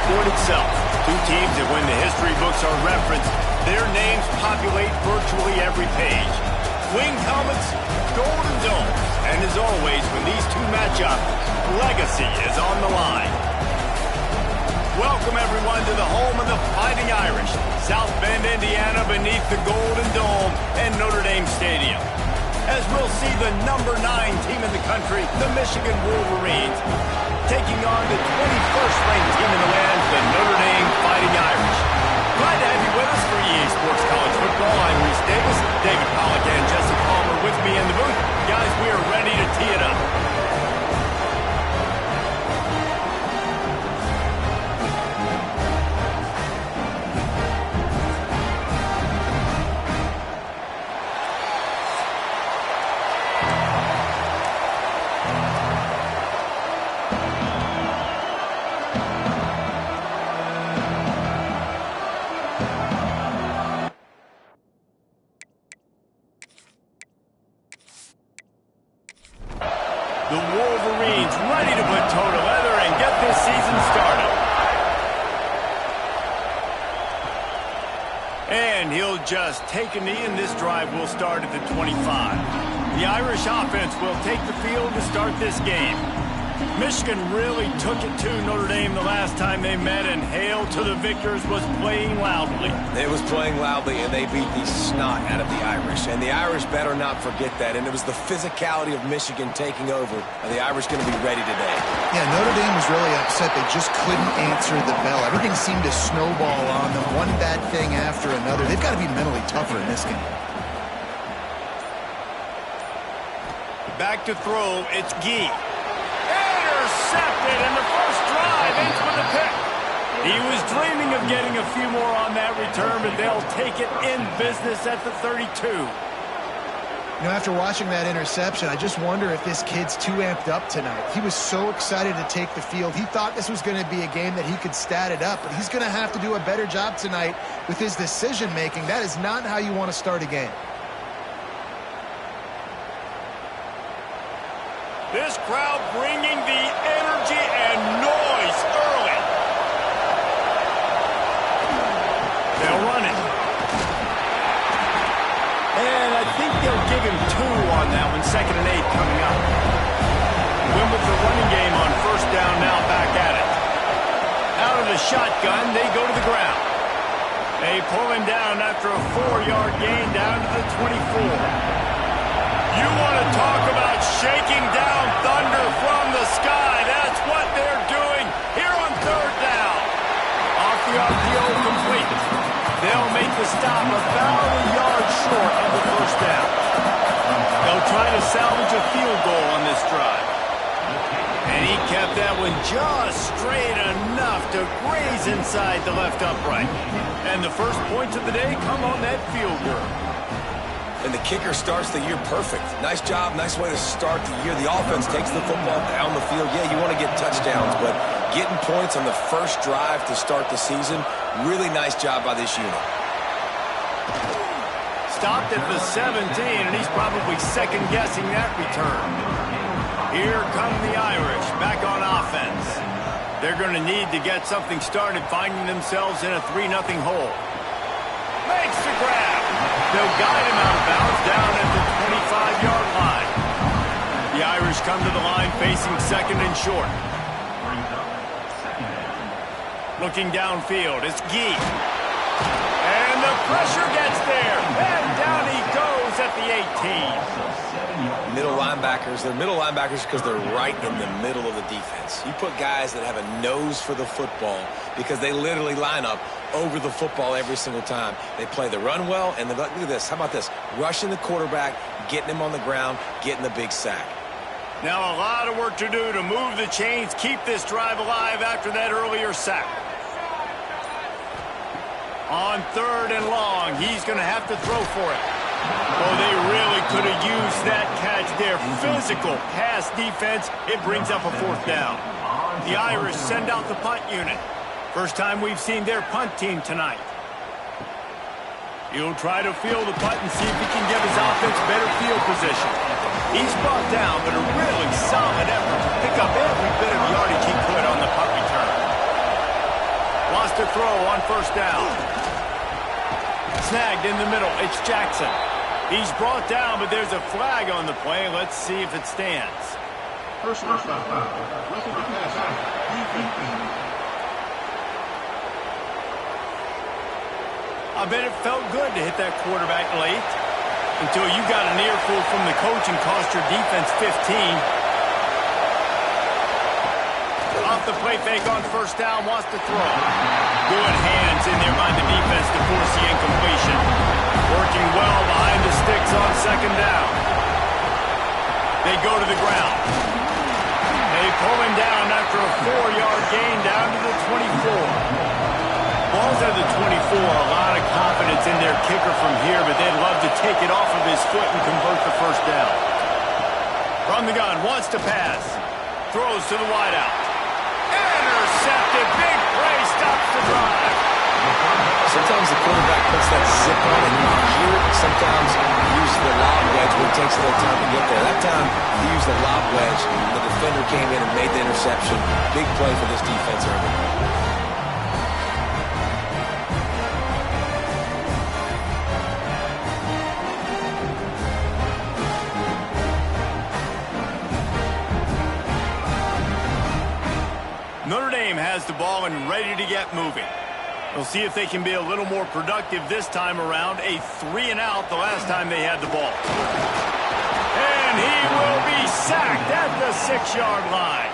sport itself. Two teams that when the history books are referenced, their names populate virtually every page. Winged helmets, golden domes, and as always, when these two match up, legacy is on the line. Welcome everyone to the home of the Fighting Irish, South Bend, Indiana, beneath the Golden Dome and Notre Dame Stadium. As we'll see the number 9 team in the country, the Michigan Wolverines, taking on the 21st ranked team in the land, the Notre Dame Fighting Irish. Glad to have you with us for EA Sports College Football. I'm Reese Davis, David Pollack and Jesse Palmer with me in the booth. Guys, we are ready to tee it up. The Wolverines ready to put toe to leather and get this season started. And he'll just take a knee, and this drive will start at the 25. The Irish offense will take the field to start this game. Michigan really took it to Notre Dame the last time they met, and Hail to the Victors was playing loudly. It was playing loudly, and they beat the snot out of the Irish. And the Irish better not forget that. And it was the physicality of Michigan taking over. Are the Irish going to be ready today? Yeah, Notre Dame was really upset. They just couldn't answer the bell. Everything seemed to snowball on them, one bad thing after another. They've got to be mentally tougher in this game. Back to throw, it's Gee. Intercepted, and the first drive ends with a pick. He was dreaming of getting a few more on that return, but they'll take it in business at the 32. You know, after watching that interception, I just wonder if this kid's too amped up tonight. He was so excited to take the field. He thought this was going to be a game that he could stat it up, but he's going to have to do a better job tonight with his decision-making. That is not how you want to start a game. This crowd bringing the energy and noise early. They'll run it. And I think they'll give him 2 on that one. 2nd and 8 coming up. Win with the running game on first down, now back at it. Out of the shotgun, they go to the ground. They pull him down after a 4-yard gain down to the 24. You want to talk about shaking down thunder from the sky. That's what they're doing here on 3rd down. Off the RPO, complete. They'll make the stop about a yard short of the first down. They'll try to salvage a field goal on this drive. And he kept that one just straight enough to graze inside the left upright. And the first points of the day come on that field goal. And the kicker starts the year perfect. Nice job, nice way to start the year. The offense takes the football down the field. Yeah, you want to get touchdowns, but getting points on the first drive to start the season, really nice job by this unit. Stopped at the 17, and he's probably second-guessing that return. Here come the Irish, back on offense. They're going to need to get something started, finding themselves in a 3-0 hole. Makes the grab. They'll guide him out of bounds down at the 25-yard line. The Irish come to the line facing 2nd and short. Looking downfield, it's Gee. And the pressure gets there. And down he goes at the 18. Middle linebackers, they're middle linebackers because they're right in the middle of the defense. You put guys that have a nose for the football because they literally line up over the football every single time. They play the run well, and look at this. How about this? Rushing the quarterback, getting him on the ground, getting the big sack. Now a lot of work to do to move the chains, keep this drive alive after that earlier sack. On 3rd and long, he's going to have to throw for it. Oh, they really could have used that catch there. Physical pass defense. It brings up a 4th down. The Irish send out the punt unit. First time we've seen their punt team tonight. He'll try to field the punt and see if he can give his offense better field position. He's brought down, but a really solid effort to pick up every bit of yardage he could on the punt return. to throw on first down. Snagged in the middle. It's Jackson. He's brought down, but there's a flag on the play. Let's see if it stands. Personal foul. Roughing the passer. I bet it felt good to hit that quarterback late until you got an earful from the coach and cost your defense 15. Off the play fake on first down, wants to throw. Good hands in there by the defense to force the incompletion. Working well behind the sticks on second down. They go to the ground. They pull him down after a 4-yard gain down to the 24. Ball's at the 24, a lot of confidence in their kicker from here, but they'd love to take it off of his foot and convert the first down. From the gun, wants to pass. Throws to the wideout. Intercepted, big play, stops the drive. Sometimes the quarterback puts that zip on and you can hear it. Sometimes he uses the lob wedge when it takes a little time to get there. That time he used the lob wedge. The defender came in and made the interception. Big play for this defense early. Notre Dame has the ball and ready to get moving. We'll see if they can be a little more productive this time around. A 3-and-out the last time they had the ball. And he will be sacked at the 6-yard line.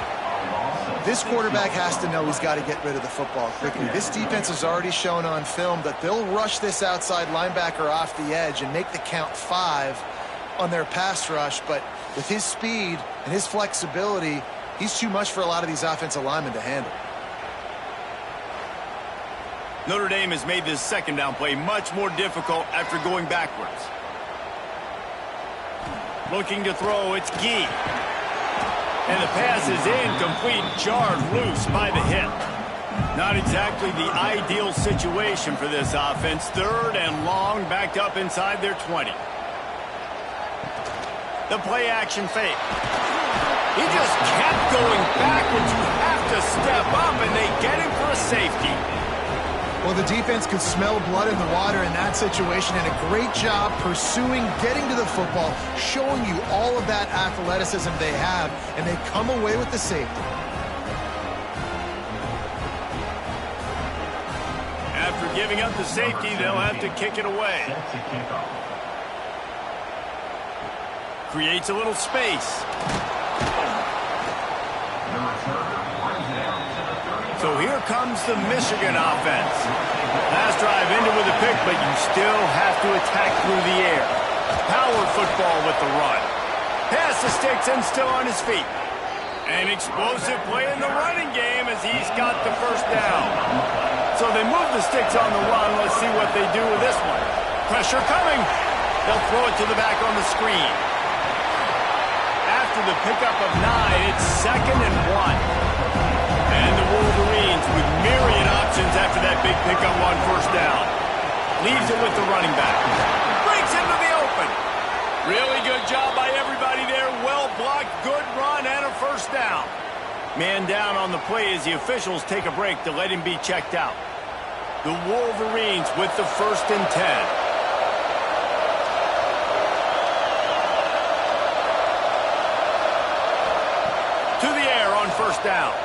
This quarterback has to know he's got to get rid of the football quickly. This defense has already shown on film that they'll rush this outside linebacker off the edge and make the count 5 on their pass rush. But with his speed and his flexibility, he's too much for a lot of these offensive linemen to handle. Notre Dame has made this second down play much more difficult after going backwards. Looking to throw, it's Gee. And the pass is incomplete, jarred loose by the hit. Not exactly the ideal situation for this offense. 3rd and long, backed up inside their 20. The play action fake. He just kept going backwards. You have to step up, and they get him for a safety. Well, the defense could smell blood in the water in that situation, and a great job pursuing, getting to the football, showing you all of that athleticism they have, and they come away with the safety. After giving up the safety, they'll have to kick it away. Creates a little space. So here comes the Michigan offense. Last drive ended with a pick, but you still have to attack through the air. Power football with the run. Pass the sticks and still on his feet. An explosive play in the running game as he's got the first down. So they move the sticks on the run. Let's see what they do with this one. Pressure coming. They'll throw it to the back on the screen. After the pickup of 9, it's 2nd and 1. And the Wolverines with myriad options after that big pickup on first down. Leaves it with the running back. Breaks into the open. Really good job by everybody there. Well blocked, good run, and a first down. Man down on the play as the officials take a break to let him be checked out. The Wolverines with the 1st and 10. To the air on first down.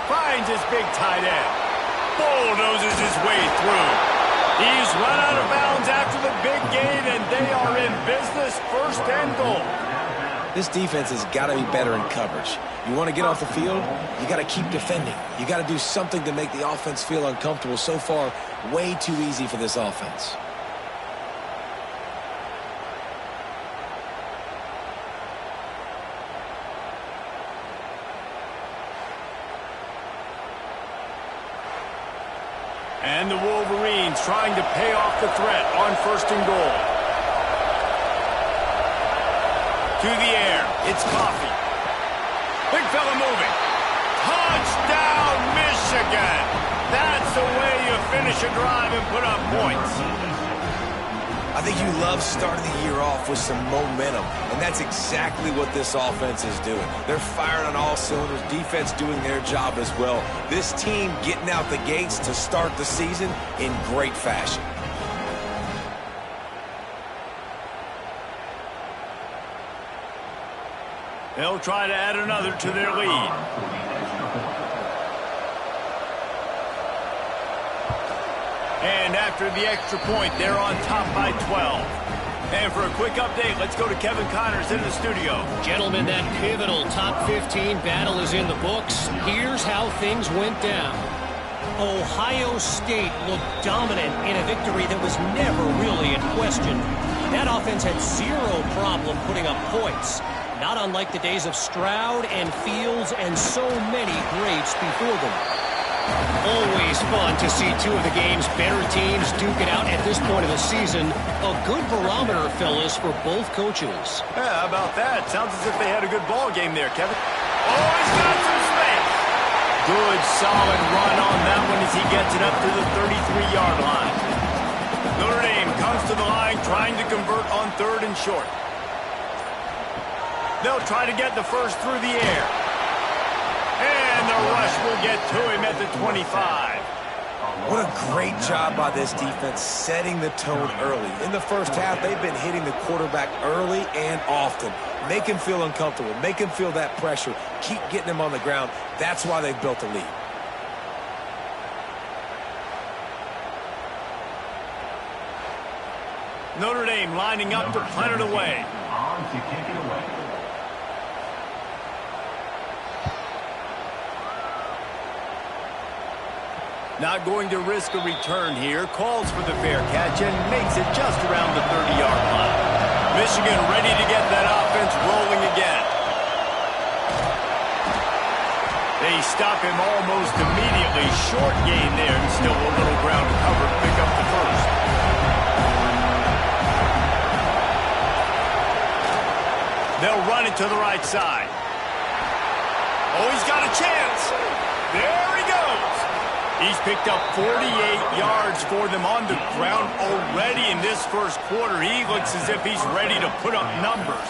Finds his big tight end. Bulldozes his way through. He's run out of bounds after the big gain, and they are in business, 1st and goal. This defense has got to be better in coverage. You want to get off the field, you got to keep defending. You got to do something to make the offense feel uncomfortable. So far, way too easy for this offense. And the Wolverines trying to pay off the threat on 1st and goal. To the air, it's Coffee. Big fella moving. Touchdown, Michigan! That's the way you finish a drive and put up points. I think you love starting the year off with some momentum, and that's exactly what this offense is doing. They're firing on all cylinders, defense doing their job as well. This team getting out the gates to start the season in great fashion. They'll try to add another to their lead. And after the extra point, they're on top by 12. And for a quick update, let's go to Kevin Connors in the studio. Gentlemen, that pivotal top 15 battle is in the books. Here's how things went down. Ohio State looked dominant in a victory that was never really in question. That offense had zero problem putting up points. Not unlike the days of Stroud and Fields and so many greats before them. Always fun to see two of the game's better teams duke it out at this point of the season. A good barometer, fellas, for both coaches. Yeah, how about that? Sounds as if they had a good ball game there, Kevin. Oh, he's got some space. Good, solid run on that one as he gets it up to the 33-yard line. Notre Dame comes to the line trying to convert on 3rd and short. They'll try to get the first through the air. And the rush will get to him at the 25. What a great job by this defense setting the tone early. In the first half, they've been hitting the quarterback early and often. Make him feel uncomfortable. Make him feel that pressure. Keep getting him on the ground. That's why they've built a lead. Notre Dame lining up to punt it away. Not going to risk a return here. Calls for the fair catch and makes it just around the 30-yard line. Michigan ready to get that offense rolling again. They stop him almost immediately. Short gain there and still a little ground to cover to pick up the first. They'll run it to the right side. Oh, he's got a chance. There he goes. He's picked up 48 yards for them on the ground already in this first quarter. He looks as if he's ready to put up numbers.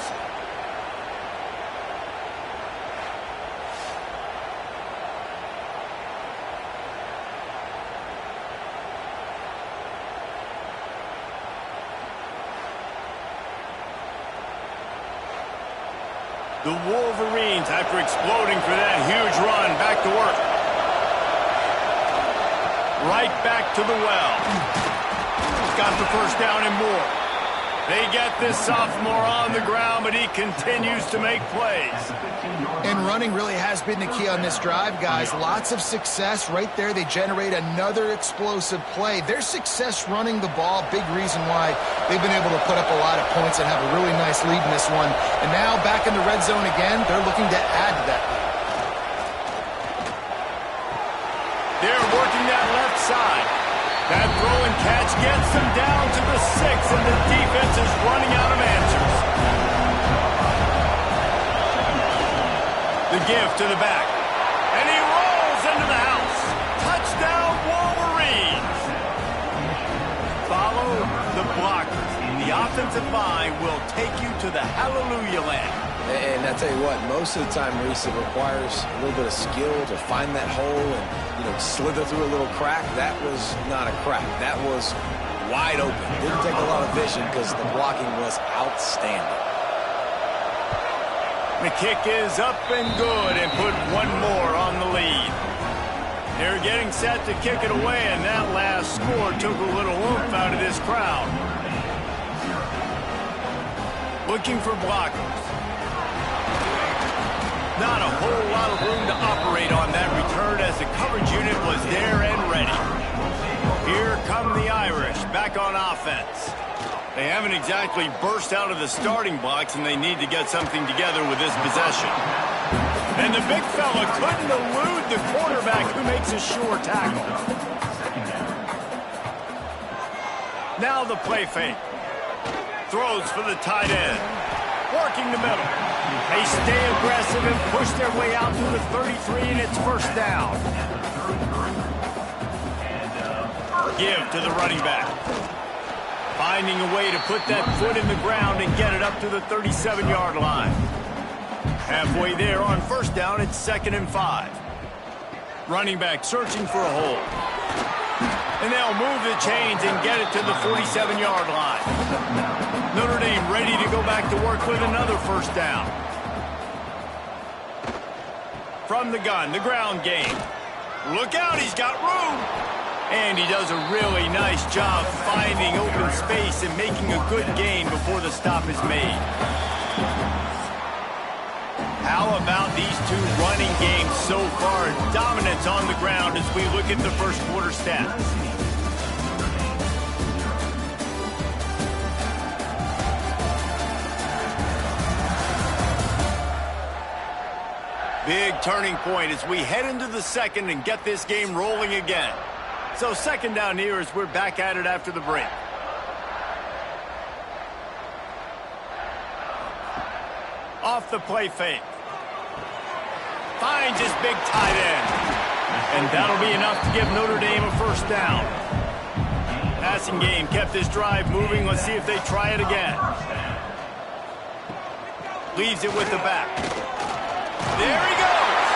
The Wolverines, after exploding for that huge run, back to work. Right back to the well. He's got the first down and more. They get this sophomore on the ground, but he continues to make plays. And running really has been the key on this drive, guys. Lots of success right there. They generate another explosive play. Their success running the ball, big reason why they've been able to put up a lot of points and have a really nice lead in this one. And now back in the red zone again, they're looking to add to that lead. They're working that left side. That throw and catch gets them down to the 6, and the defense is running out of answers. The give to the back. And he rolls into the house. Touchdown, Wolverines. Follow the blockers. The offensive line will take you to the hallelujah land. And I tell you what, most of the time, Reese, it requires a little bit of skill to find that hole and, slither through a little crack. That was not a crack. That was wide open. Didn't take a lot of vision because the blocking was outstanding. The kick is up and good and put one more on the lead. They're getting set to kick it away, and that last score took a little oomph out of this crowd. Looking for blockers. Not a whole lot of room to operate on that return as the coverage unit was there and ready. Here come the Irish back on offense. They haven't exactly burst out of the starting blocks, and they need to get something together with this possession. And the big fella couldn't elude the quarterback who makes a sure tackle. Now the play fake. Throws for the tight end. Working the middle. They stay aggressive and push their way out to the 33, and it's first down. Give to the running back. Finding a way to put that foot in the ground and get it up to the 37-yard line. Halfway there on first down, it's 2nd and 5. Running back searching for a hole. And they'll move the chains and get it to the 47-yard line. Notre Dame ready to go back to work with another first down. From the gun, the ground game. Look out, he's got room. And he does a really nice job finding open space and making a good gain before the stop is made. How about these two running games so far? Dominance on the ground as we look at the first quarter stats. Big turning point as we head into the second and get this game rolling again. So 2nd down here as we're back at it after the break. Off the play fake. Finds his big tight end. And that'll be enough to give Notre Dame a first down. Passing game kept this drive moving. Let's see if they try it again. Leaves it with the back. There he goes.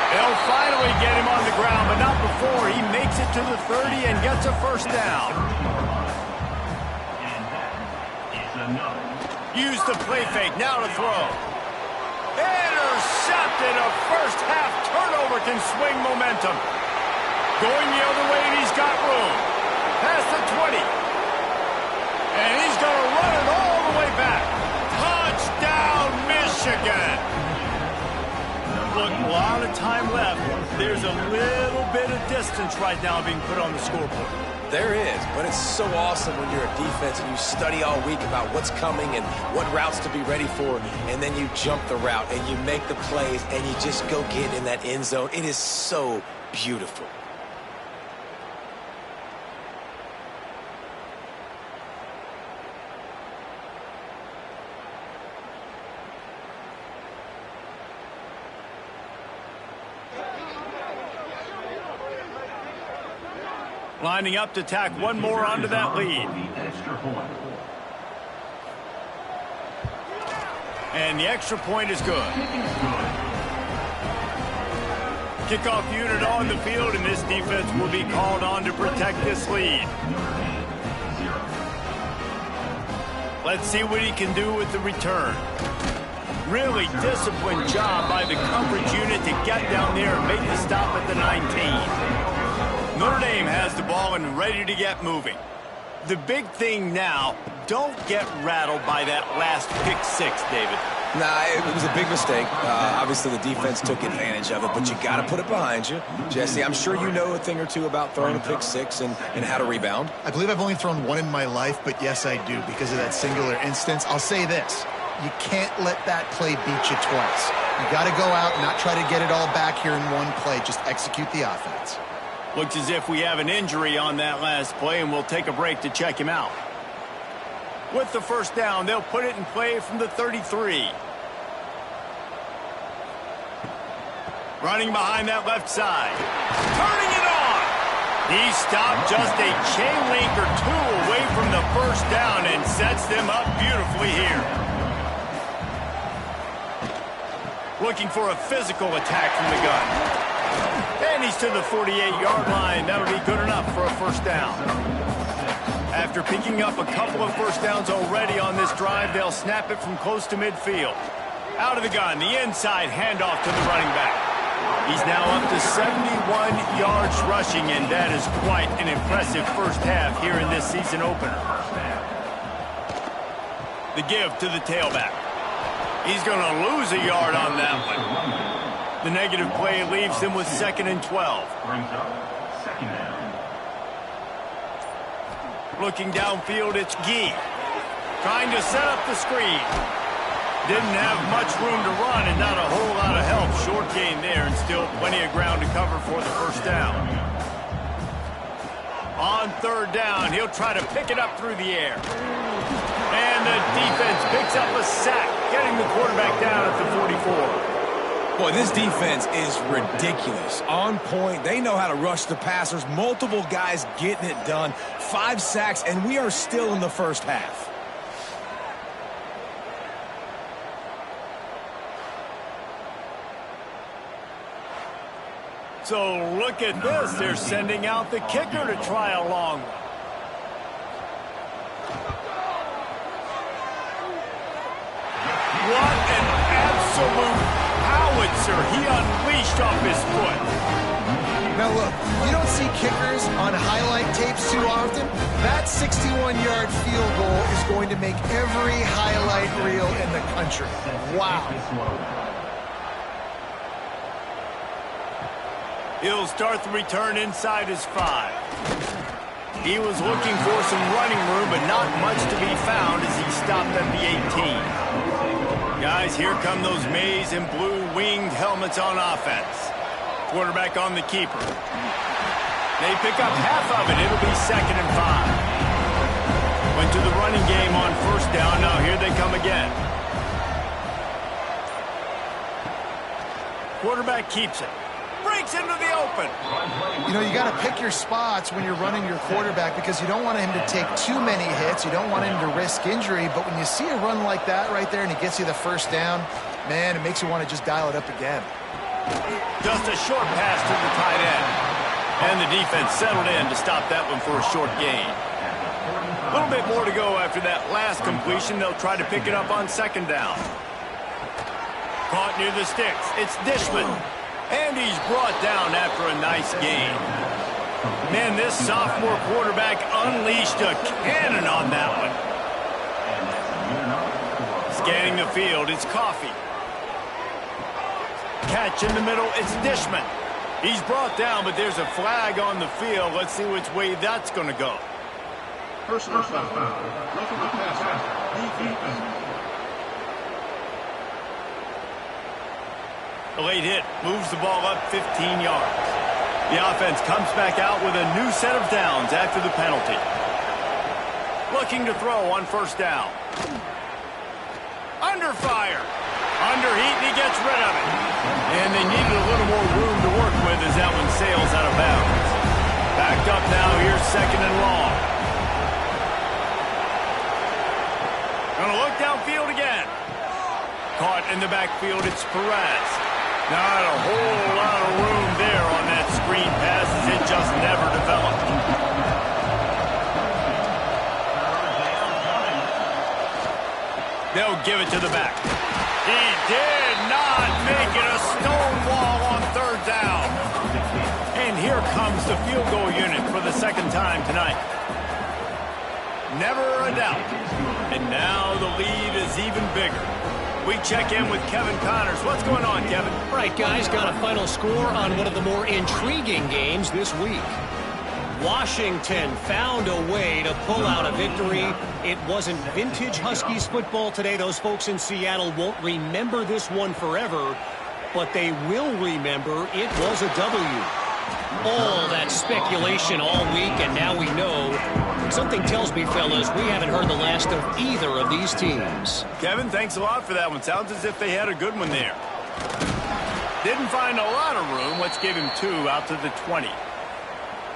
They'll finally get him on the ground, but not before he makes it to the 30 and gets a first down. Use the play fake, now to throw. Intercepted, a first half turnover can swing momentum. Going the other way, and he's got room. Past the 20. And he's going to run it all the way back. Touchdown, Michigan. Look, a lot of time left. There's a little bit of distance right now being put on the scoreboard. There is, but it's so awesome when you're a defense and you study all week about what's coming and what routes to be ready for, and then you jump the route and you make the plays and you just go get in that end zone. It is so beautiful. Lining up to tack one more onto that lead. And the extra point is good. Kickoff unit on the field, and this defense will be called on to protect this lead. Let's see what he can do with the return. Really disciplined job by the coverage unit to get down there and make the stop at the 19. Notre Dame has the ball and ready to get moving. The big thing now, don't get rattled by that last pick six, David. Nah, it was a big mistake. Obviously, the defense took advantage of it, but you got to put it behind you. Jesse, I'm sure you know a thing or two about throwing a pick six and how to rebound. I believe I've only thrown one in my life, but yes, I do because of that singular instance. I'll say this. You can't let that play beat you twice. You got to go out and not try to get it all back here in one play. Just execute the offense. Looks as if we have an injury on that last play, and we'll take a break to check him out. With the first down, they'll put it in play from the 33. Running behind that left side. Turning it on! He stopped just a chain link or two away from the first down and sets them up beautifully here. Looking for a physical attack from the gun. And he's to the 48-yard line. That'll be good enough for a first down. After picking up a couple of first downs already on this drive, they'll snap it from close to midfield. Out of the gun, the inside handoff to the running back. He's now up to 71 yards rushing, and that is quite an impressive first half here in this season opener. The give to the tailback. He's going to lose a yard on that one. The negative play leaves him with 2nd and 12. Looking downfield, it's Gee. Trying to set up the screen. Didn't have much room to run and not a whole lot of help. Short gain there and still plenty of ground to cover for the first down. On third down, he'll try to pick it up through the air. And the defense picks up a sack, getting the quarterback down at the 44. Boy, this defense is ridiculous. On point, they know how to rush the passers. Multiple guys getting it done. 5 sacks, and we are still in the first half. So look at this. They're sending out the kicker to try a long one. What an absolute howitzer he unleashed off his foot. Now look, you don't see kickers on highlight tapes too often. That 61-yard field goal is going to make every highlight reel in the country. Wow. He'll start the return inside his 5. He was looking for some running room, but not much to be found as he stopped at the 18. Guys, here come those maize and blue winged helmets on offense. Quarterback on the keeper. They pick up half of it. It'll be 2nd and 5. Went to the running game on 1st down. Now here they come again. Quarterback keeps it. Breaks into the open. You know, you got to pick your spots when you're running your quarterback because you don't want him to take too many hits. You don't want him to risk injury. But when you see a run like that right there and he gets you the 1st down, man, it makes you want to just dial it up again. Just a short pass to the tight end. And the defense settled in to stop that one for a short gain. A little bit more to go after that last completion. They'll try to pick it up on 2nd down. Caught near the sticks. It's Dishman. And he's brought down after a nice gain. Man, this sophomore quarterback unleashed a cannon on that one. Scanning the field, it's Coffee. Catch in the middle, it's Dishman. He's brought down, but there's a flag on the field. Let's see which way that's going to go. Personal foul. Roughing the passer. The late hit moves the ball up 15 yards. The offense comes back out with a new set of downs after the penalty. Looking to throw on 1st down. Under fire. Under heat, and he gets rid of it. And they needed a little more room to work with as that one sails out of bounds. Backed up now, here's 2nd and long. Gonna look downfield again. Caught in the backfield, it's Perez. Not a whole lot of room there on that screen pass as it just never developed. They'll give it to the back. He did not make it a stone wall on 3rd down. And here comes the field goal unit for the 2nd time tonight. Never a doubt. And now the lead is even bigger. We check in with Kevin Connors. What's going on, Kevin? All right, guys, got a final score on one of the more intriguing games this week. Washington found a way to pull out a victory. It wasn't vintage Huskies football today. Those folks in Seattle won't remember this one forever, but they will remember it was a W. All that speculation all week, and now we know. Something tells me, fellas, we haven't heard the last of either of these teams. Kevin, thanks a lot for that one. Sounds as if they had a good one there. Didn't find a lot of room. Let's give him 2 out to the 20.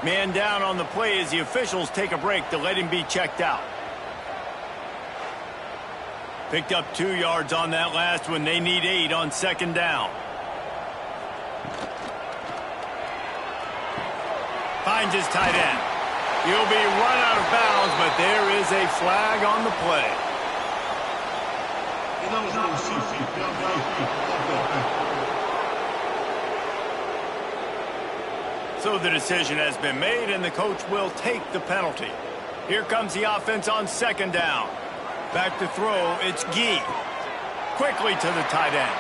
Man down on the play as the officials take a break to let him be checked out. Picked up 2 yards on that last one. They need 8 on 2nd down. Finds his tight end. He'll be run out of bounds, but there is a flag on the play. So the decision has been made, and the coach will take the penalty. Here comes the offense on 2nd down. Back to throw, it's Gee. Quickly to the tight end.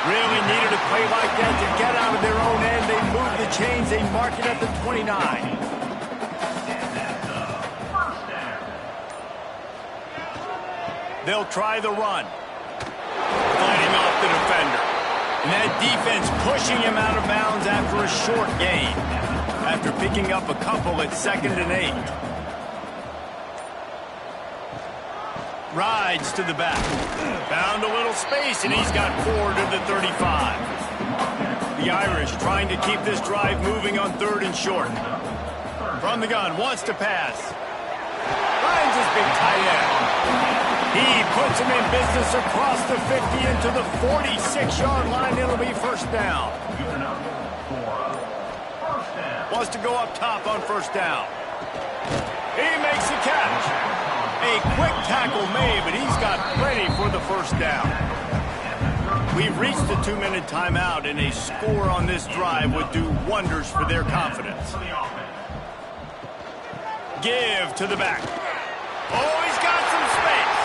Really needed a play like that to get out of their own end. They move the chains. They mark it at the 29. They'll try the run. Fighting off the defender. And that defense pushing him out of bounds after a short gain. After picking up a couple at 2nd and 8. Rides to the back. Found a little space, and he's got 4 to the 35. The Irish trying to keep this drive moving on 3rd and short. From the gun, wants to pass. Finds his big tight end. He puts him in business across the 50 into the 46-yard line. It'll be first down. Wants to go up top on first down. He makes the catch. A quick tackle made, but he's got plenty for the first down. We've reached the 2-minute timeout, and a score on this drive would do wonders for their confidence. Give to the back. Oh, he's got some space.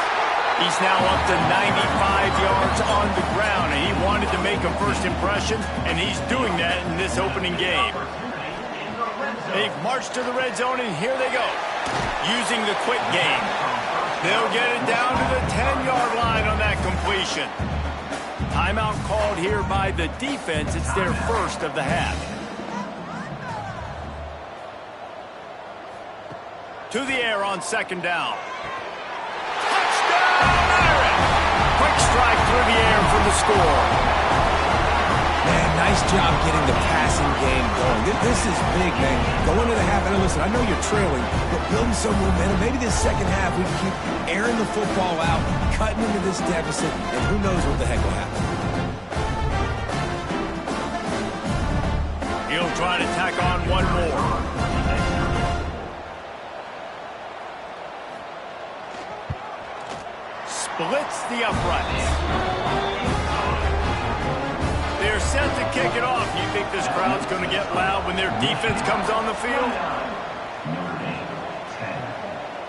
He's now up to 95 yards on the ground, and he wanted to make a first impression, and he's doing that in this opening game. They've marched to the red zone, and here they go, using the quick game. They'll get it down to the 10-yard line on that completion. Timeout called here by the defense. It's their first of the half. To the air on second down. Touchdown, Irish! Quick strike through the air for the score. Man, nice job getting the passing game going. This is big, man. Go into the half, and listen, I know you're trailing, but building some momentum. Maybe this second half we can keep airing the football out, cutting into this deficit, and who knows what the heck will happen. He'll try to tack on one more. Splits the uprights. They're set to kick it off. You think this crowd's going to get loud when their defense comes on the field?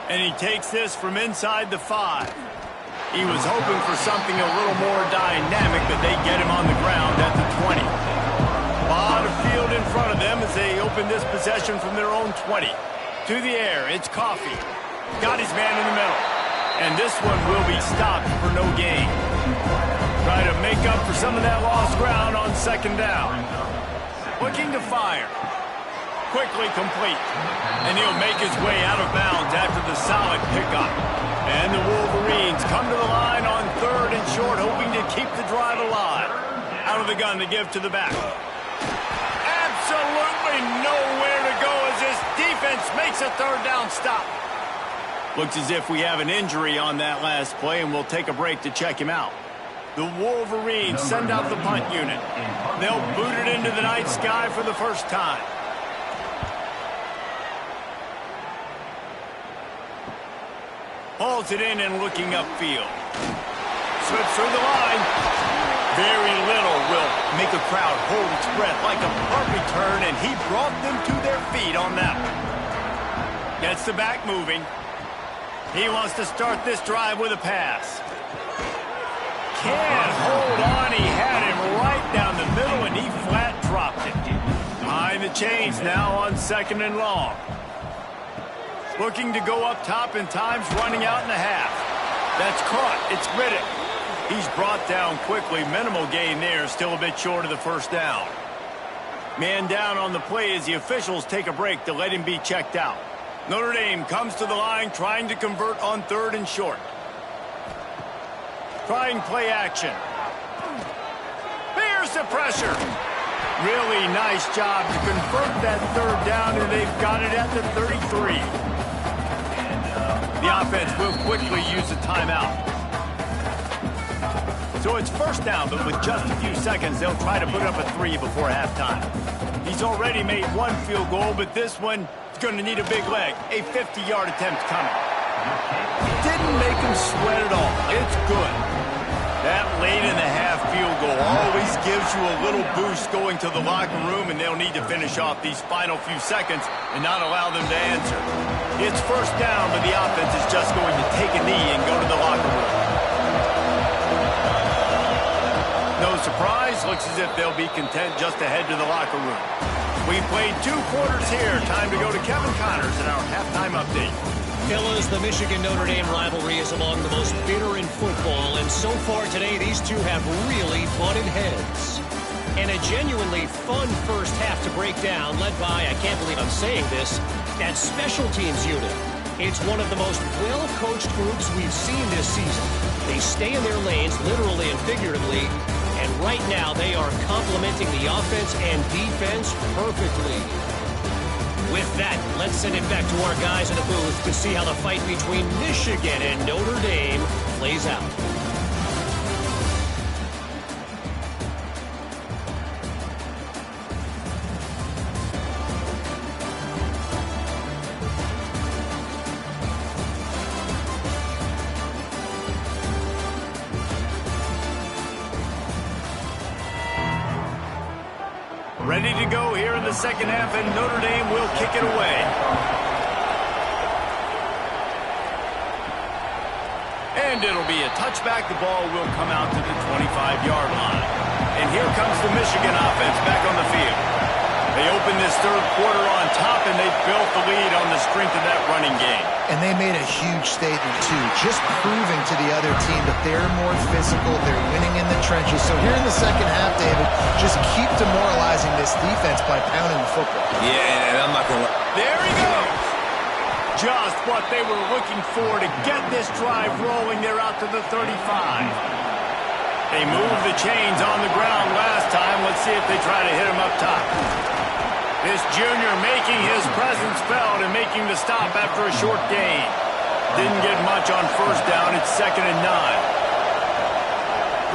And he takes this from inside the 5. He was hoping for something a little more dynamic, but they get him on the ground at the 20. A lot of field in front of them as they open this possession from their own 20. To the air, it's Coffee. Got his man in the middle. And this one will be stopped for no gain. Try to make up for some of that lost ground on second down. Looking to fire. Quickly complete. And he'll make his way out of bounds after the solid pickup. And the Wolverines come to the line on 3rd and short, hoping to keep the drive alive. Out of the gun to give to the back. Absolutely nowhere to go as this defense makes a 3rd down stop. Looks as if we have an injury on that last play, and we'll take a break to check him out. The Wolverines send out the punt unit. They'll boot it into the night sky for the first time. Hauls it in and looking upfield. Slips through the line. Very little will make a crowd hold its breath like a punt return, and he brought them to their feet on that one. Gets the back moving. He wants to start this drive with a pass. Can't hold on. He had him right down the middle, and he flat dropped it. Behind the chains now on 2nd and long. Looking to go up top, and time's running out in the half. That's caught. It's Riddick. He's brought down quickly. Minimal gain there. Still a bit short of the first down. Man down on the play as the officials take a break to let him be checked out. Notre Dame comes to the line trying to convert on 3rd and short. Trying play action. There's the pressure. Really nice job to convert that 3rd down, and they've got it at the 33. The offense will quickly use a timeout. So it's first down, but with just a few seconds, they'll try to put up a 3 before halftime. He's already made one field goal, but this one is going to need a big leg. A 50-yard attempt coming. Didn't make him sweat at all. It's good. That late in the half field goal always gives you a little boost going to the locker room, and they'll need to finish off these final few seconds and not allow them to answer. It's first down, but the offense is just going to take a knee and go to the locker room. No surprise, looks as if they'll be content just to head to the locker room. We played 2 quarters here. Time to go to Kevin Connors in our halftime update. Fellas, the Michigan-Notre Dame rivalry is among the most bitter in football, and so far today, these two have really butted heads. And a genuinely fun first half to break down, led by, I can't believe I'm saying this, that special teams unit. It's one of the most well-coached groups we've seen this season. They stay in their lanes, literally and figuratively, and right now they are complementing the offense and defense perfectly. With that, let's send it back to our guys in the booth to see how the fight between Michigan and Notre Dame plays out. Ready to go here in the second half, and Notre Dame will kick it away. And it'll be a touchback. The ball will come out to the 25-yard line. And here comes the Michigan offense back on the field. They open this third quarter on top, and they built the lead on the strength of that running game. And they made a huge statement, too, just proving to the other team that they're more physical, they're winning in the trenches. So here in the second half, David, just keep demoralizing this defense by pounding the football. Yeah, and I'm not going to... There he goes! Just what they were looking for to get this drive rolling. They're out to the 35. They moved the chains on the ground last time. Let's see if they try to hit him up top. This junior making his presence felt and making the stop after a short gain. Didn't get much on first down. It's 2nd and 9.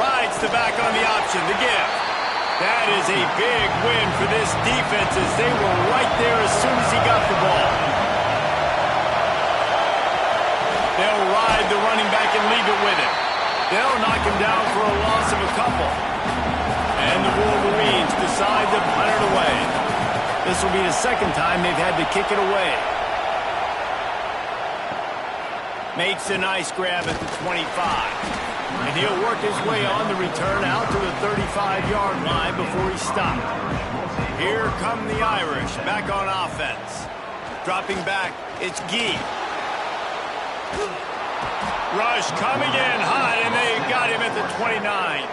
Rides the back on the option, the give. That is a big win for this defense as they were right there as soon as he got the ball. They'll ride the running back and leave it with him. They'll knock him down for a loss of a couple. And the Wolverines decide to punt it away. This will be the second time they've had to kick it away. Makes a nice grab at the 25. And he'll work his way on the return out to the 35-yard line before he stopped. Here come the Irish back on offense. Dropping back, it's Gee. Rush coming in hot, and they got him at the 29.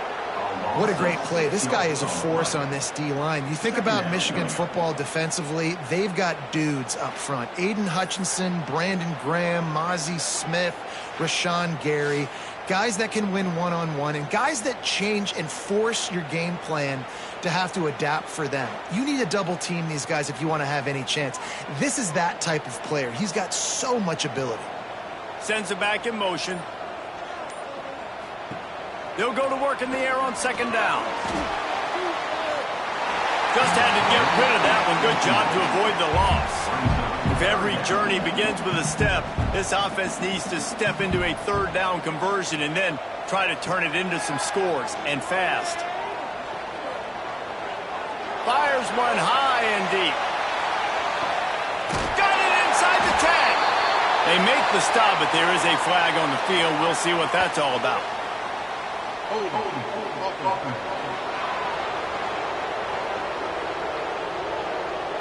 What a great play. This guy is a force on this D-line. You think about Michigan football defensively, they've got dudes up front. Aiden Hutchinson, Brandon Graham, Mozzie Smith, Rashawn Gary. Guys that can win one-on-one and guys that change and force your game plan to have to adapt for them. You need to double team these guys if you want to have any chance. This is that type of player. He's got so much ability. Sends it back in motion. They'll go to work in the air on 2nd down. Just had to get rid of that one. Good job to avoid the loss. If every journey begins with a step, this offense needs to step into a 3rd down conversion and then try to turn it into some scores, and fast. Fires one high and deep. Got it inside the 10. They make the stop, but there is a flag on the field. We'll see what that's all about.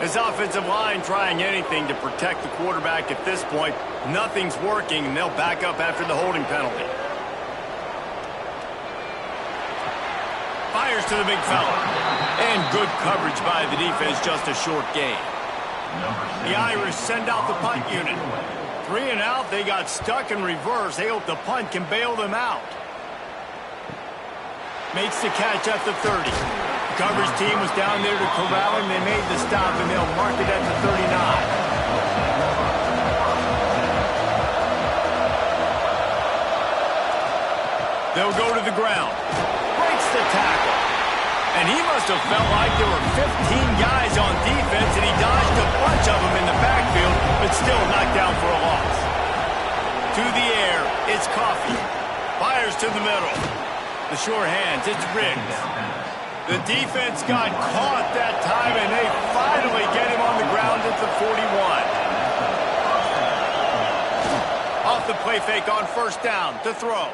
This offensive line trying anything to protect the quarterback at this point. Nothing's working, and they'll back up after the holding penalty. Fires to the big fella. And good coverage by the defense, just a short gain. The Irish send out the punt unit. 3 and out, they got stuck in reverse. They hope the punt can bail them out. Makes the catch at the 30. The coverage team was down there to corral him. They made the stop, and they'll mark it at the 39. They'll go to the ground. Breaks the tackle. And he must have felt like there were 15 guys on defense, and he dodged a bunch of them in the backfield, but still knocked down for a loss. To the air, it's Coffee. Fires to the middle. The sure hands, it's Riggs. The defense got caught that time, and they finally get him on the ground at the 41. Off the play fake on 1st down to throw.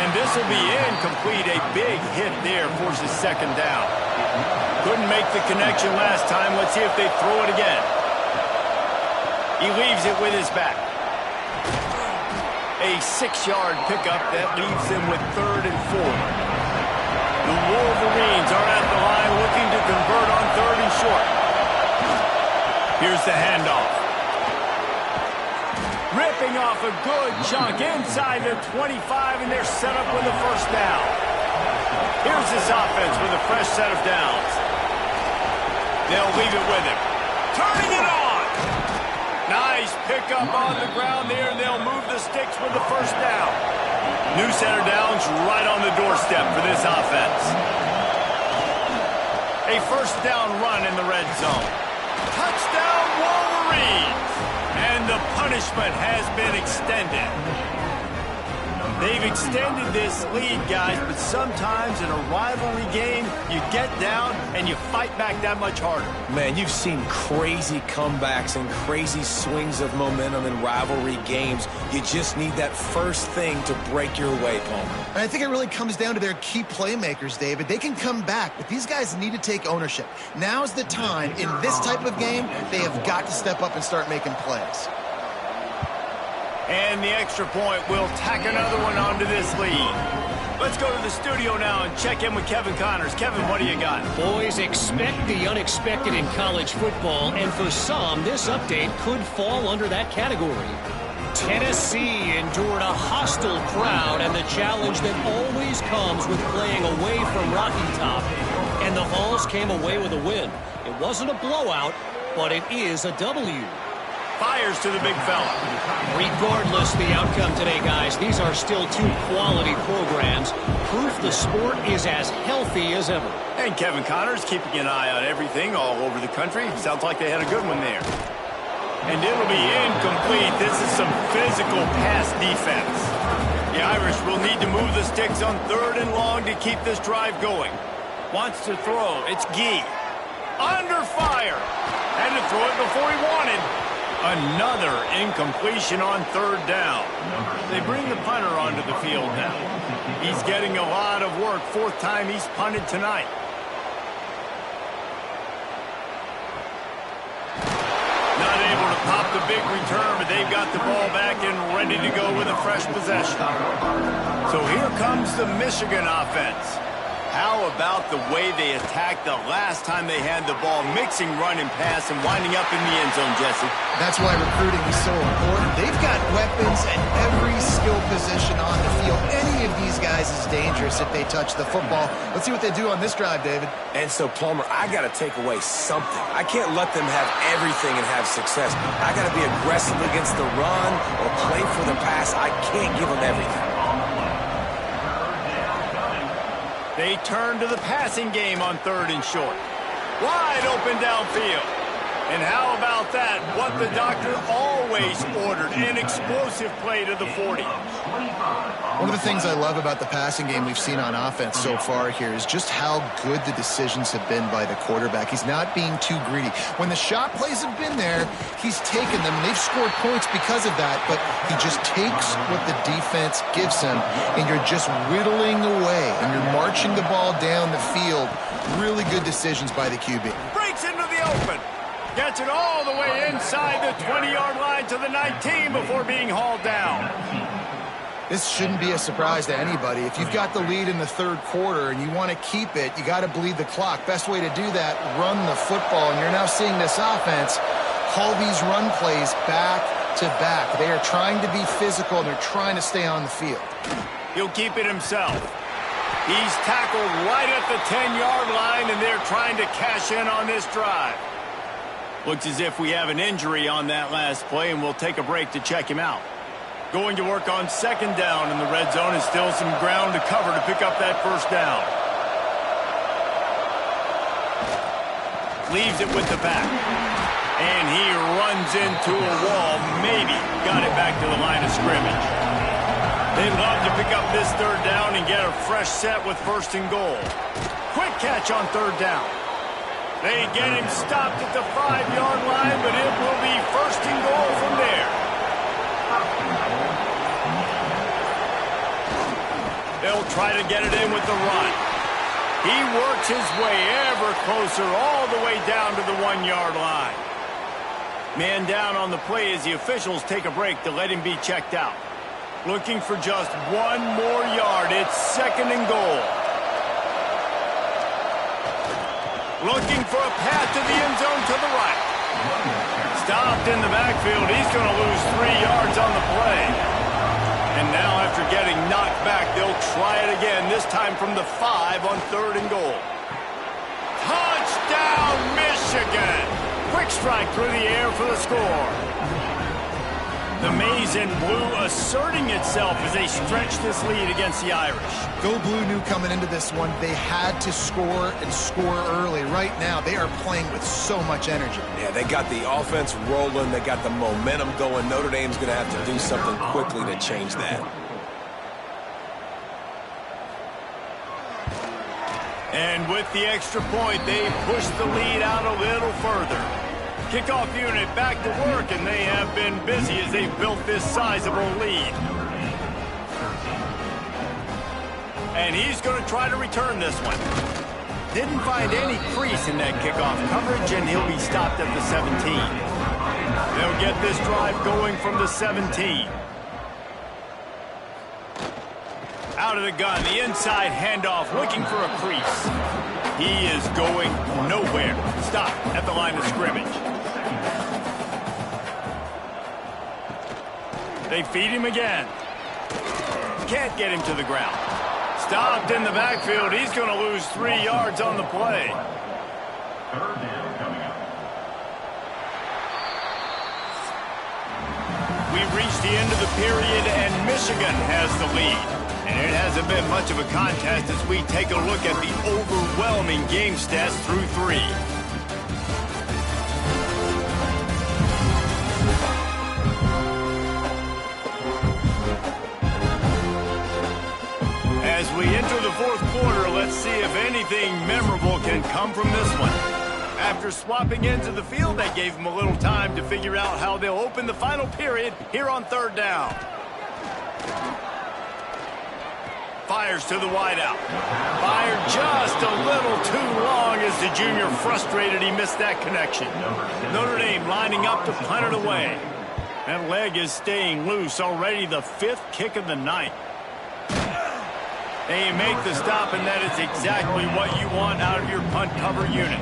And this will be incomplete. A big hit there forces 2nd down. Couldn't make the connection last time. Let's see if they throw it again. He leaves it with his back. A 6-yard pickup that leaves them with 3rd and 4. The Wolverines are at the line looking to convert on 3rd and short. Here's the handoff. a good chunk inside the 25, and they're set up with a first down. Here's this offense with a fresh set of downs. They'll leave it with him. Turning it on! Nice pickup on the ground there, and they'll move the sticks with the first down. New center downs right on the doorstep for this offense. A first down run in the red zone. Touchdown Wolverines! And the punishment has been extended. They've extended this lead, guys, but sometimes in a rivalry game, you get down and you fight back that much harder. Man, you've seen crazy comebacks and crazy swings of momentum in rivalry games. You just need that first thing to break your way, Palmer. And I think it really comes down to their key playmakers, David. They can come back, but these guys need to take ownership. Now's the time. In this type of game, they have got to step up and start making plays. And the extra point will tack another one onto this lead. Let's go to the studio now and check in with Kevin Connors. Kevin, what do you got? Boys, expect the unexpected in college football, and for some, this update could fall under that category. Tennessee endured a hostile crowd and the challenge that always comes with playing away from Rocky Top. And the Vols came away with a win. It wasn't a blowout, but it is a W. Fires to the big fella. Regardless the outcome today, guys, these are still two quality programs. Proof the sport is as healthy as ever. And Kevin Connors keeping an eye on everything all over the country. Sounds like they had a good one there. And it'll be incomplete. This is some physical pass defense. The Irish will need to move the sticks on 3rd and long to keep this drive going. Wants to throw. It's Gee. Under fire. Had to throw it before he wanted. Another incompletion on 3rd down. They bring the punter onto the field now. He's getting a lot of work. 4th time he's punted tonight. Not able to pop the big return, but they've got the ball back and ready to go with a fresh possession. So here comes the Michigan offense. How about the way they attacked the last time they had the ball, mixing run and pass and winding up in the end zone, Jesse? That's why recruiting is so important. They've got weapons at every skill position on the field. Any of these guys is dangerous if they touch the football. Let's see what they do on this drive, David. And so, Palmer, I got to take away something. I can't let them have everything and have success. I got to be aggressive against the run or play for the pass. I can't give them everything. They turn to the passing game on 3rd and short. Wide open downfield. And how about that? What the doctor always ordered, an explosive play to the 40. One of the things I love about the passing game we've seen on offense so far here is just how good the decisions have been by the quarterback. He's not being too greedy. When the shot plays have been there, he's taken them, and they've scored points because of that, but he just takes what the defense gives him, and you're just whittling away, and you're marching the ball down the field. Really good decisions by the QB. Breaks into the open. Gets it all the way inside the 20-yard line to the 19 before being hauled down. This shouldn't be a surprise to anybody. If you've got the lead in the 3rd quarter and you want to keep it, you got to bleed the clock. Best way to do that, run the football. And you're now seeing this offense haul these run plays back to back. They are trying to be physical, and they're trying to stay on the field. He'll keep it himself. He's tackled right at the 10-yard line, and they're trying to cash in on this drive. Looks as if we have an injury on that last play, and we'll take a break to check him out. Going to work on 2nd down in the red zone, and still some ground to cover to pick up that first down. Leaves it with the back. And he runs into a wall. Maybe got it back to the line of scrimmage. They'd love to pick up this 3rd down and get a fresh set with 1st and goal. Quick catch on 3rd down. They get him stopped at the 5-yard line, but it will be 1st and goal from there. They'll try to get it in with the run. He works his way ever closer all the way down to the 1-yard line. Man down on the play as the officials take a break to let him be checked out. Looking for just 1 more yard. It's 2nd and goal. Looking for a path to the end zone to the right. Stopped in the backfield. He's going to lose 3 yards on the play. And now after getting knocked back, they'll try it again, this time from the 5 on 3rd and goal. Touchdown, Michigan! Quick strike through the air for the score. The Maize and Blue asserting itself as they stretch this lead against the Irish. Go Blue knew coming into this one they had to score and score early. Right now, they are playing with so much energy. Yeah, they got the offense rolling. They got the momentum going. Notre Dame's going to have to do something quickly to change that. And with the extra point, they push the lead out a little further. Kickoff unit back to work, and they have been busy as they've built this sizable lead. And he's going to try to return this one. Didn't find any crease in that kickoff coverage, and he'll be stopped at the 17. They'll get this drive going from the 17. Out of the gun, the inside handoff, looking for a crease. He is going nowhere. Stop at the line of scrimmage. They feed him again. Can't get him to the ground. Stopped in the backfield. He's going to lose 3 yards on the play. 3rd down coming up. We've reached the end of the period, and Michigan has the lead. And it hasn't been much of a contest as we take a look at the overwhelming game stats through 3. As we enter the 4th quarter, let's see if anything memorable can come from this one. After swapping into the field, that gave them a little time to figure out how they'll open the final period here on 3rd down. Fires to the wideout. Fired just a little too long as the junior frustrated he missed that connection. Notre Dame lining up to punt it away. That leg is staying loose, already the 5th kick of the night. They make the stop, and that is exactly what you want out of your punt cover unit.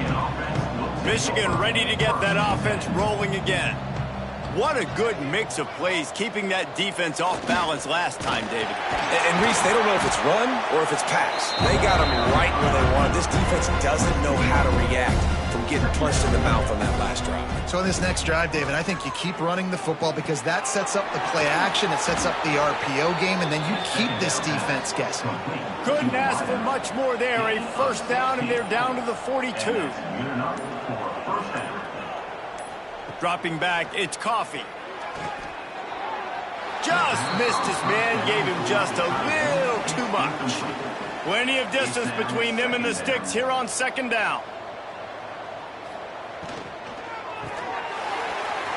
Michigan ready to get that offense rolling again. What a good mix of plays, keeping that defense off balance last time, David. And Reese, they don't know if it's run or if it's pass. They got them right where they want. This defense doesn't know how to react from getting punched in the mouth on that last drive. So on this next drive, David, I think you keep running the football because that sets up the play action, it sets up the RPO game, and then you keep this defense guessing. Couldn't ask for much more there. A 1st down, and they're down to the 42. Dropping back, it's Coffee. Just missed his man, gave him just a little too much. Plenty of distance between them and the sticks here on 2nd down.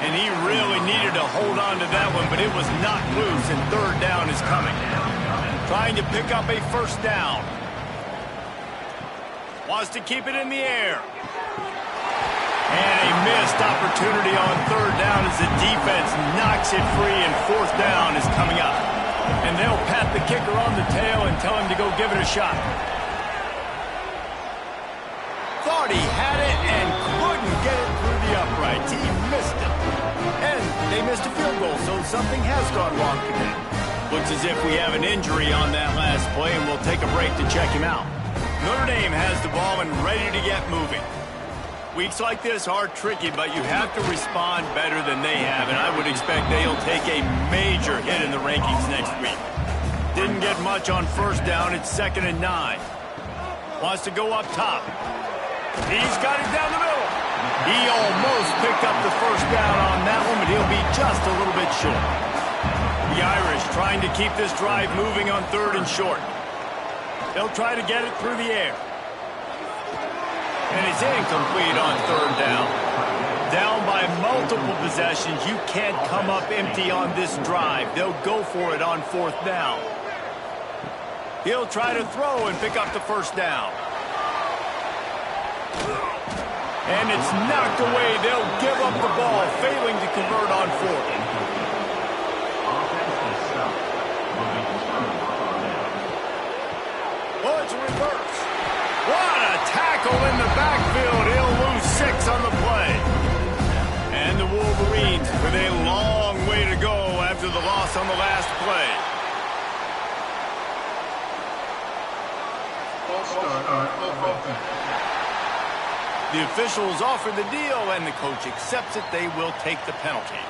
And he really needed to hold on to that one, but it was knocked loose, and 3rd down is coming. Trying to pick up a 1st down. Wants to keep it in the air. And a missed opportunity on 3rd down as the defense knocks it free, and 4th down is coming up. And they'll pat the kicker on the tail and tell him to go give it a shot. Thought he had it and couldn't get it through the uprights. He missed it. And they missed a field goal, so something has gone wrong today. Looks as if we have an injury on that last play, and we'll take a break to check him out. Notre Dame has the ball and ready to get moving. Weeks like this are tricky, but you have to respond better than they have, and I would expect they'll take a major hit in the rankings next week. Didn't get much on 1st down. It's 2nd and 9. Wants to go up top. He's got it down the middle. He almost picked up the 1st down on that one, but he'll be just a little bit short. The Irish trying to keep this drive moving on 3rd and short. They'll try to get it through the air. And it's incomplete on 3rd down. Down by multiple possessions. You can't come up empty on this drive. They'll go for it on 4th down. He'll try to throw and pick up the 1st down. And it's knocked away. They'll give up the ball, failing to convert on 4th. Oh, it's a reverse. What a tackle in the backfield. He'll lose 6 on the play. And the Wolverines with a long way to go after the loss on the last play. The officials offer the deal, and the coach accepts it. They will take the penalty.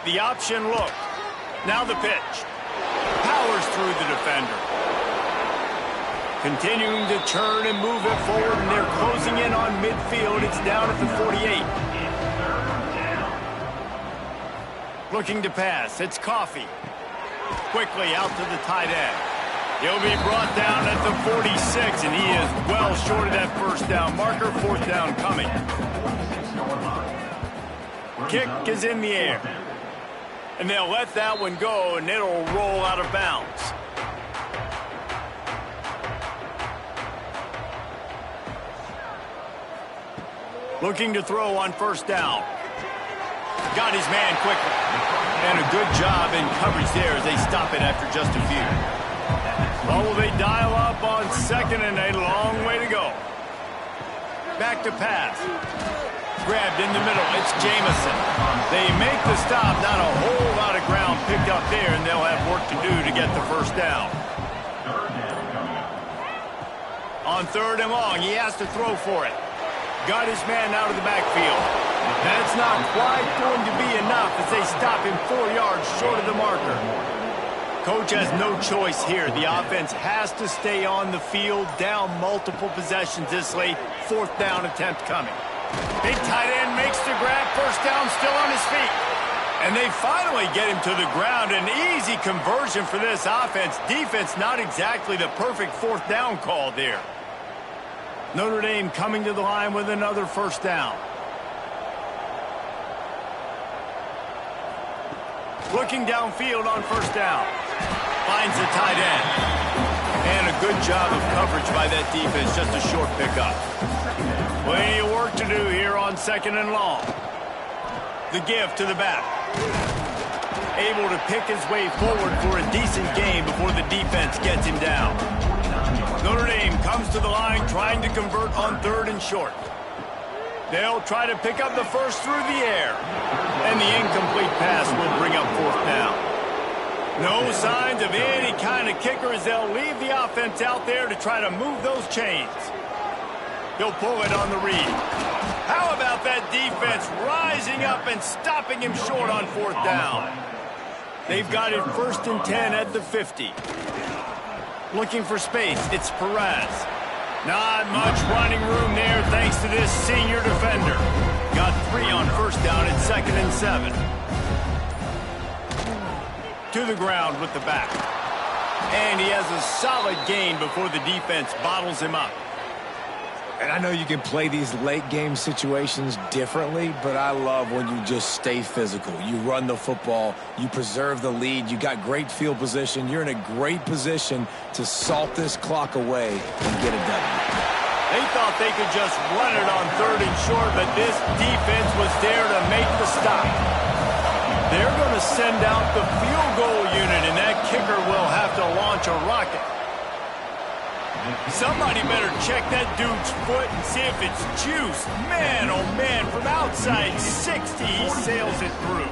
The option look. Now the pitch. Powers through the defender. Continuing to turn and move it forward, and they're closing in on midfield. It's down at the 48. Looking to pass. It's Coffee. Quickly out to the tight end. He'll be brought down at the 46, and he is well short of that first down marker. Fourth down coming. Kick is in the air. And they'll let that one go, and it'll roll out of bounds. Looking to throw on first down. Got his man quickly. And a good job in coverage there as they stop it after just a few. Oh, will they dial up on second and a long way to go. Back to pass. Grabbed in the middle. It's Jamison. They make the stop. Not a whole lot of ground picked up there, and they'll have work to do to get the first down. On third and long, he has to throw for it. Got his man out of the backfield. That's not quite going to be enough as they stop him 4 yards short of the marker. Coach has no choice here. The offense has to stay on the field, down multiple possessions this late. Fourth down attempt coming. Big tight end makes the grab. First down, still on his feet. And they finally get him to the ground. An easy conversion for this offense. Defense, not exactly the perfect fourth down call there. Notre Dame coming to the line with another first down. Looking downfield on first down. Finds the tight end. And a good job of coverage by that defense. Just a short pickup. Plenty of work to do here on second and long. The give to the back. Able to pick his way forward for a decent game before the defense gets him down. Notre Dame comes to the line trying to convert on third and short. They'll try to pick up the first through the air. And the incomplete pass will bring up fourth down. No signs of any kind of kicker as they'll leave the offense out there to try to move those chains. He'll pull it on the read. How about that defense rising up and stopping him short on fourth down? They've got it first and 10 at the 50. Looking for space, it's Perez. Not much running room there thanks to this senior defender. Got 3 on first down at second and 7. To the ground with the back. And he has a solid gain before the defense bottles him up. And I know you can play these late game situations differently, but I love when you just stay physical. You run the football, you preserve the lead, you got great field position. You're in a great position to salt this clock away and get a W. They thought they could just run it on third and short, but this defense was there to make the stop. They're going to send out the field goal unit, and that kicker will have to launch a rocket. Somebody better check that dude's foot and see if it's juiced. Man, oh man, from outside 60, he sails it through.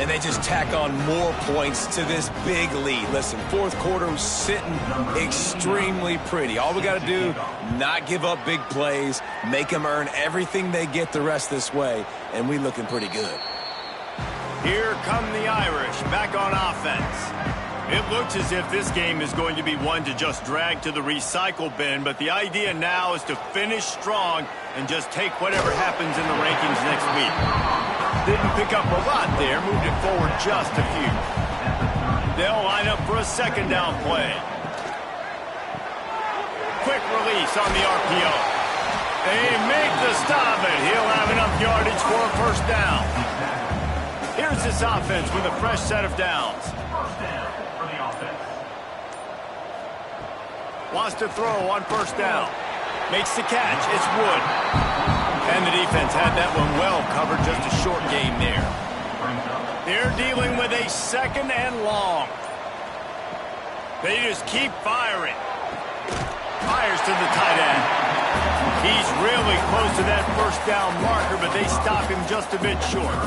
And they just tack on more points to this big lead. Listen, fourth quarter was sitting extremely pretty. All we got to do, not give up big plays, make them earn everything they get the rest this way, and we looking pretty good. Here come the Irish, back on offense. It looks as if this game is going to be one to just drag to the recycle bin, but the idea now is to finish strong and just take whatever happens in the rankings next week. Didn't pick up a lot there, moved it forward just a few. They'll line up for a second down play. Quick release on the RPO. They make the stop, and he'll have enough yardage for a first down. Here's this offense with a fresh set of downs. Wants to throw on first down. Makes the catch. It's Wood. And the defense had that one well covered. Just a short game there. They're dealing with a second and long. They just keep firing. Fires to the tight end. He's really close to that first down marker, but they stop him just a bit short.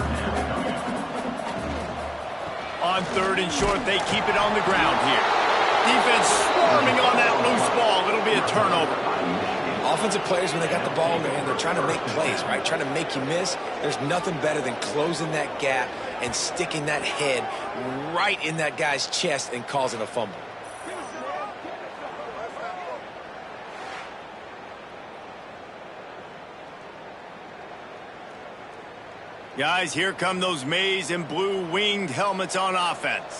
On 3rd and short, they keep it on the ground here. Defense swarming on that loose ball. It'll be a turnover. Offensive players, when they got the ball in their hand, they're trying to make plays, right? Trying to make you miss. There's nothing better than closing that gap and sticking that head right in that guy's chest and causing a fumble. Guys, here come those maize and blue winged helmets on offense.